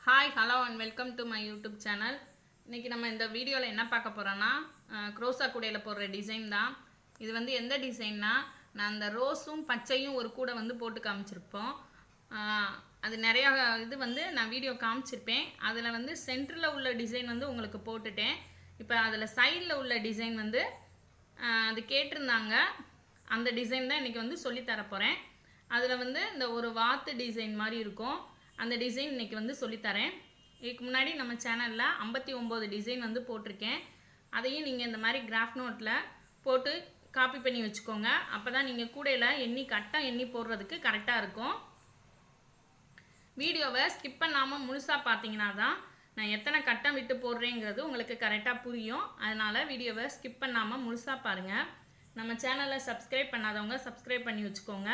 Hi hello and welcome to my YouTube channel. இன்றைக்கி நம்ம இந்த வீடியோவில் என்ன பார்க்க போகிறோன்னா க்ரோசா கூடையில் போடுற டிசைன் தான். இது வந்து எந்த டிசைன்னா, நான் அந்த ரோஸும் பச்சையும் ஒரு கூடை வந்து போட்டு காமிச்சிருப்போம். அது நிறையா இது வந்து நான் வீடியோ காமிச்சிருப்பேன். அதில் வந்து சென்டரில் உள்ள டிசைன் வந்து உங்களுக்கு போட்டுட்டேன். இப்போ அதில் சைடில் உள்ள டிசைன் வந்து அது கேட்டிருந்தாங்க. அந்த டிசைன் தான் இன்றைக்கி வந்து சொல்லித்தர போகிறேன். அதில் வந்து இந்த ஒரு வாத்து டிசைன் மாதிரி இருக்கும். அந்த டிசைன் இன்றைக்கி வந்து சொல்லித்தரேன். இதுக்கு முன்னாடி நம்ம சேனலில் 59 டிசைன் வந்து போட்டிருக்கேன். அதையும் நீங்கள் இந்த மாதிரி கிராஃப் நோட்டில் போட்டு காப்பி பண்ணி வச்சுக்கோங்க. அப்போ தான் நீங்கள் கூடையில் கட்டம் எண்ணி போடுறதுக்கு கரெக்டாக இருக்கும். வீடியோவை ஸ்கிப் பண்ணாமல் முழுசாக பார்த்தீங்கன்னா தான் நான் எத்தனை கட்டம் விட்டு போடுறேங்கிறது உங்களுக்கு கரெக்டாக புரியும். அதனால் வீடியோவை ஸ்கிப் பண்ணாமல் முழுசாக பாருங்கள். நம்ம சேனலை சப்ஸ்கிரைப் பண்ணாதவங்க சப்ஸ்கிரைப் பண்ணி வச்சுக்கோங்க.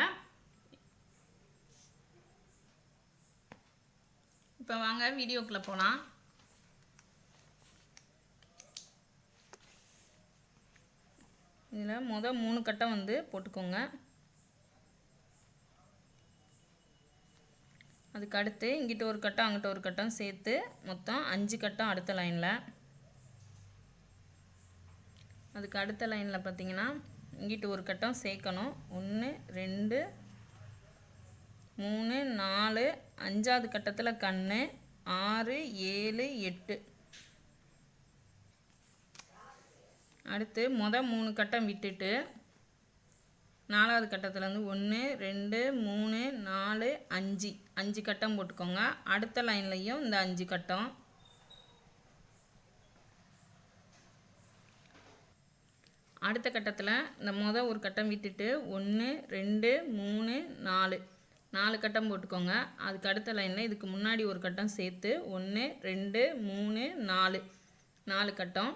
இப்போ வாங்க வீடியோக்குள்ளே போகலாம். இதில் மொதல் 3 கட்டம் வந்து போட்டுக்கோங்க. அதுக்கு அடுத்து இங்கிட்ட ஒரு கட்டம் அங்கிட்ட ஒரு கட்டம் சேர்த்து மொத்தம் 5 கட்டம் அடுத்த லைனில். அதுக்கு அடுத்த லைனில் பார்த்தீங்கன்னா இங்கிட்ட ஒரு கட்டம் சேர்க்கணும். 1 2 3 4 5வது கட்டத்தில் கண்ணு 6 7 8. அடுத்து மொதல் 3 கட்டம் விட்டுட்டு 4வது கட்டத்துலேருந்து 1 2 3 4 5 கட்டம் போட்டுக்கோங்க. அடுத்த லைன்லையும் இந்த 5 கட்டம். அடுத்த கட்டத்தில் இந்த மொதல் ஒரு கட்டம் விட்டுட்டு 1 2 3 4 கட்டம் போட்டுக்கோங்க. அதுக்கு அடுத்த லைனில் இதுக்கு முன்னாடி ஒரு கட்டம் சேர்த்து 1 2 3 4 கட்டம்.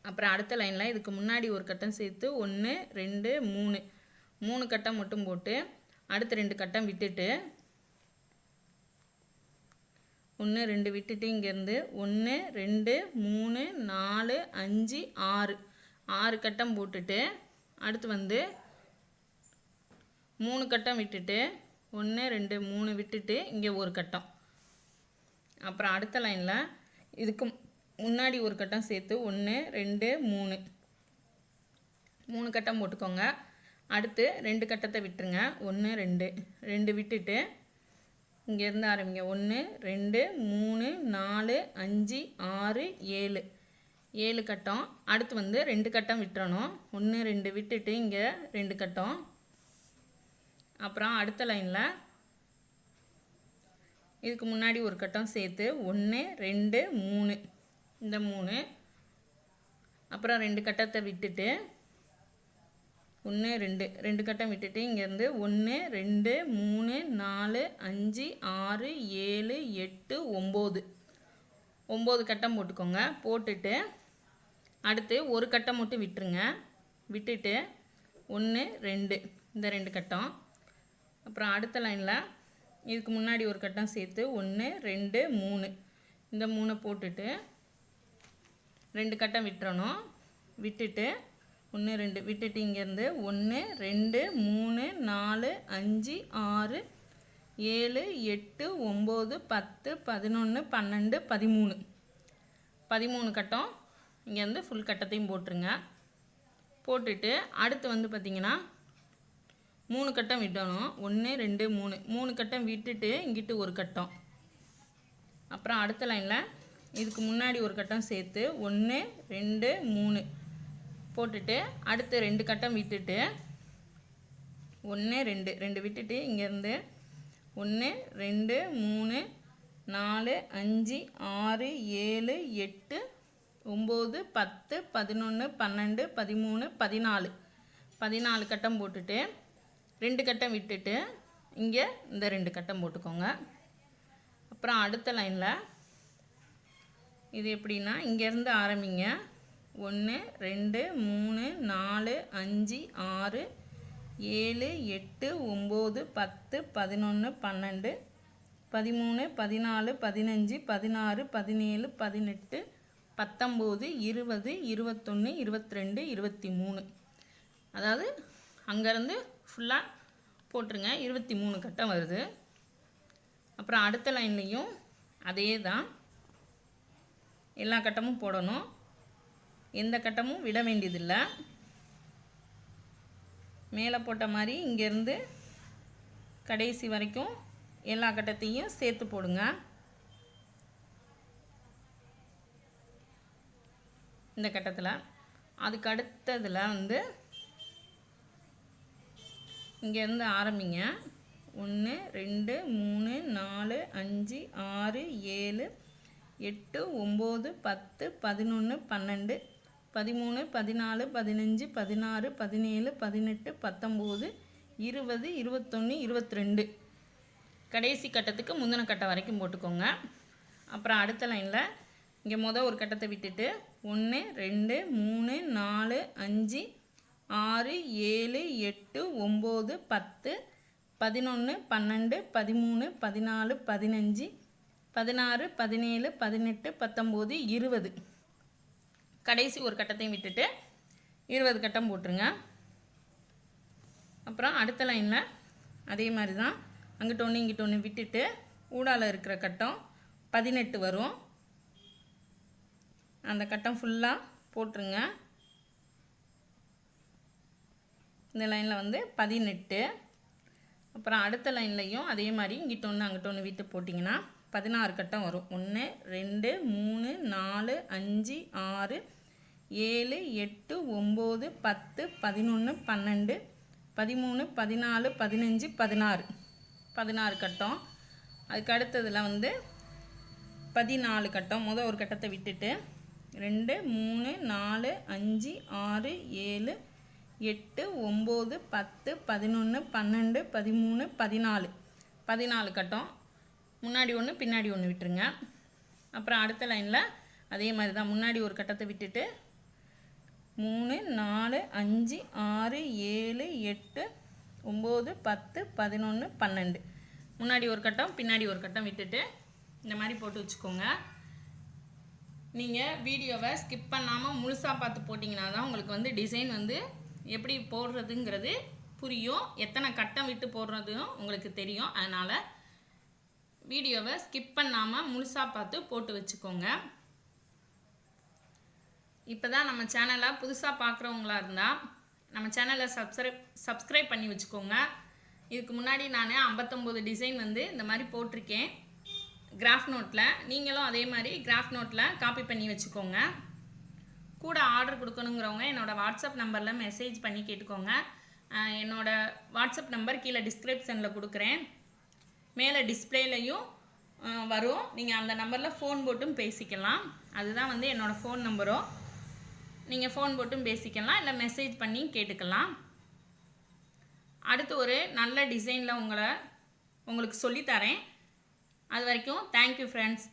அப்புறம் அடுத்த லைனில் இதுக்கு முன்னாடி ஒரு கட்டம் சேர்த்து 1 2 3 கட்டம் மட்டும் போட்டு அடுத்த 2 கட்டம் விட்டுட்டு 1 2 விட்டுட்டு இங்கேருந்து 1 2 3 4 5 6 கட்டம் போட்டுட்டு அடுத்து வந்து 3 கட்டம் விட்டுட்டு 1 2 3 விட்டுட்டு இங்கே ஒரு கட்டம். அப்புறம் அடுத்த லைனில் இதுக்கு முன்னாடி ஒரு கட்டம் சேர்த்து 1 2 3 கட்டம் போட்டுக்கோங்க. அடுத்து 2 கட்டத்தை விட்டுருங்க. 1 2 விட்டுட்டு இங்கேருந்து ஆரம்பிங்க. 1 2 3 4 5 6 7 கட்டம். அடுத்து வந்து 2 கட்டம் விட்டுறணும். 1 2 விட்டுட்டு இங்கே 2 கட்டம். அப்புறம் அடுத்த லைனில் இதுக்கு முன்னாடி ஒரு கட்டம் சேர்த்து 1 2 3 இந்த 3. அப்புறம் 2 கட்டத்தை விட்டுட்டு 1 2 கட்டம் விட்டுட்டு இங்கேருந்து 1 2 3 4 5 6 7 8 9 கட்டம் போட்டுக்கோங்க. போட்டுட்டு அடுத்து ஒரு கட்டம் மட்டும் விட்டுருங்க. விட்டுட்டு 1 2 இந்த 2 கட்டம். அப்புறம் அடுத்த லைனில் இதுக்கு முன்னாடி ஒரு கட்டம் சேர்த்து 1 2 3 இந்த 3 போட்டுட்டு 2 கட்டம் விட்டுறணும். விட்டுட்டு 1 2 விட்டுட்டு இங்கேருந்து 1 2 3 4 5 6 7 8 9 10 11 12 13 கட்டம் இங்கேருந்து ஃபுல் கட்டத்தையும் போட்டுருங்க. போட்டுட்டு அடுத்து வந்து பார்த்திங்கன்னா 3 கட்டம் விடணும். 1 2 3 கட்டம் விட்டுட்டு இங்கிட்டு ஒரு கட்டம். அப்புறம் அடுத்த லைனில் இதுக்கு முன்னாடி ஒரு கட்டம் சேர்த்து 1 2 3 போட்டுட்டு அடுத்து 2 கட்டம் விட்டுட்டு 1 2 விட்டுட்டு இங்கேருந்து 1 2 3 4 5 6 7 8 9 10 11 12 13 14 கட்டம் போட்டுட்டு 2 கட்டம் விட்டுட்டு இங்கே இந்த 2 கட்டம் போட்டுக்கோங்க. அப்புறம் அடுத்த லைனில் இது எப்படின்னா இங்கேருந்து ஆரம்பிங்க. 1 2 3 4 5 6 7 8 9 10 11 12 13 14 15 16 17 18 19 20 21 22 23. அதாவது அங்கேருந்து ஃபுல்லாக போட்டுருங்க. 23 கட்டம் வருது. அப்புறம் அடுத்த லைன்லையும் அதே தான் எல்லா கட்டமும் போடணும். எந்த கட்டமும் விட வேண்டியதில்லை. மேலே போட்ட மாதிரி இங்கேருந்து கடைசி வரைக்கும் எல்லா கட்டத்தையும் சேர்த்து போடுங்க. இந்த கட்டத்தில் அதுக்கு அடுத்ததில் வந்து இங்கேருந்து ஆரம்பிங்க. 1 2 3 4 5 6 7 8 9 10 11 12 13 14 15 16 17 18 19 20 21 22 கடைசி கட்டத்துக்கு முந்தின கட்டம் வரைக்கும் போட்டுக்கோங்க. அப்புறம் அடுத்த லைனில் இங்கே ஒரு கட்டத்தை விட்டுட்டு 1 2 3 4 5 6 7 8 9 10 11 12 13 14 15 16 17 18 19 20 கடைசி ஒரு கட்டத்தையும் விட்டுட்டு 20 கட்டம் போட்டுருங்க. அப்புறம் அடுத்த லைனில் அதே மாதிரி தான் அங்கிட்ட ஒன்று இங்கிட்ட ஒன்று விட்டுட்டு ஊடால இருக்கிற கட்டம் 18 வரும். அந்த கட்டம் ஃபுல்லாக போட்டுருங்க. இந்த லைனில் வந்து 18. அப்புறம் அடுத்த லைன்லையும் அதே மாதிரி இங்கிட்ட ஒன்று அங்கிட்ட ஒன்று விட்டு போட்டிங்கன்னா 16 கட்டம் வரும். 1 2 3 4 5 6 7 8 9 10 11 12 13 14 15 16 கட்டம். அதுக்கு அடுத்ததில் வந்து 14 கட்டம். ஒரு கட்டத்தை விட்டுட்டு 2 3 4 5 6 7 8 9 10 11 12 13 14 கட்டம். முன்னாடி ஒன்று பின்னாடி ஒன்று விட்டுருங்க. அப்புறம் அடுத்த லைனில் அதே மாதிரி தான் முன்னாடி ஒரு கட்டத்தை விட்டுட்டு 3 4 5 6 7 8 9 10 11 12 முன்னாடி ஒரு கட்டம் பின்னாடி ஒரு கட்டம் விட்டுட்டு இந்த மாதிரி போட்டு வச்சுக்கோங்க. நீங்கள் வீடியோவை ஸ்கிப் பண்ணாமல் முழுசாக பார்த்து போட்டிங்கன்னா தான் உங்களுக்கு வந்து டிசைன் வந்து எப்படி போடுறதுங்கிறது புரியும். எத்தனை கட்டம் விட்டு போடுறதும் உங்களுக்கு தெரியும். அதனால் வீடியோவை ஸ்கிப் பண்ணாமல் முழுசாக பார்த்து போட்டு வச்சுக்கோங்க. இப்போ தான் நம்ம சேனலை புதுசாக பார்க்குறவங்களா இருந்தால் நம்ம சேனலை சப்ஸ்கிரைப் பண்ணி வச்சுக்கோங்க. இதுக்கு முன்னாடி நான் 59 டிசைன் வந்து இந்த மாதிரி போட்டிருக்கேன் கிராஃப் நோட்டில். நீங்களும் அதே மாதிரி கிராஃப் நோட்டில் காப்பி பண்ணி வச்சுக்கோங்க. கூட ஆர்டர் கொடுக்கணுங்கிறவங்க என்னோடய வாட்ஸ்அப் நம்பரில் மெசேஜ் பண்ணி கேட்டுக்கோங்க. என்னோடய வாட்ஸ்அப் நம்பர் கீழே டிஸ்கிரிப்ஷனில் கொடுக்குறேன். மேலே டிஸ்பிளேலையும் வரும். நீங்கள் அந்த நம்பரில் ஃபோன் போட்டும் பேசிக்கலாம். அதுதான் வந்து என்னோடய ஃபோன் நம்பரோ. நீங்கள் ஃபோன் போட்டும் பேசிக்கலாம், இல்லை மெசேஜ் பண்ணி கேட்டுக்கலாம். அடுத்து ஒரு நல்ல டிசைனில் உங்களுக்கு சொல்லித்தரேன். அது வரைக்கும் தேங்க்யூ ஃப்ரெண்ட்ஸ்.